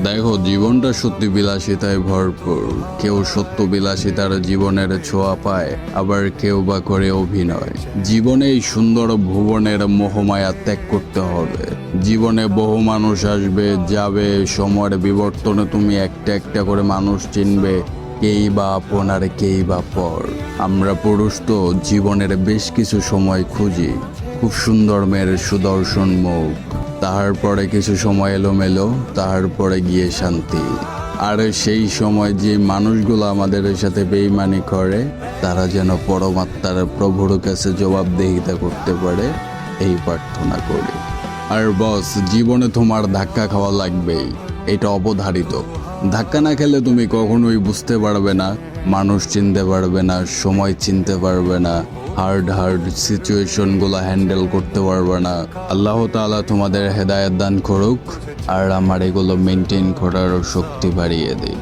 দেখো, জীবনটা সত্যি বিলাসিতায় ভরপুর। কেউ সত্য বিলাসিতার জীবনের ছোঁয়া পায়, আবার কেউ বা করে অভিনয়। জীবনে এই সুন্দর ভুবনের মোহমায়া ত্যাগ করতে হবে। জীবনে বহু মানুষ আসবে যাবে, সময়ের বিবর্তনে তুমি একটা একটা করে মানুষ চিনবে, কেই বা আপন আর কেই বা পর। আমরা পুরুষ তো জীবনের বেশ কিছু সময় খুঁজি খুব সুন্দর মেয়ের সুদর্শন মুখ, তাহার পরে কিছু সময় এলোমেলো, তাহার পরে গিয়ে শান্তি। আর সেই সময় যে মানুষগুলো আমাদের সাথে বেইমানি করে, তারা যেন পরমাত্মার প্রভুর কাছে জবাবদিহিতা করতে পারে, এই প্রার্থনা করি। আর বস, জীবনে তোমার ধাক্কা খাওয়া লাগবেই, এটা অবধারিত। ধাক্কা না খেলে তুমি কখনোই বুঝতে পারবে না, মানুষ চিনতে পারবে না, সময় চিনতে পারবে না, হার্ড সিচুয়েশনগুলো হ্যান্ডেল করতে পারবে না। আল্লাহ তাআলা তোমাদের হেদায়েত দান করুক, আর আমার এগুলো মেনটেন করারও শক্তি বাড়িয়ে দিক।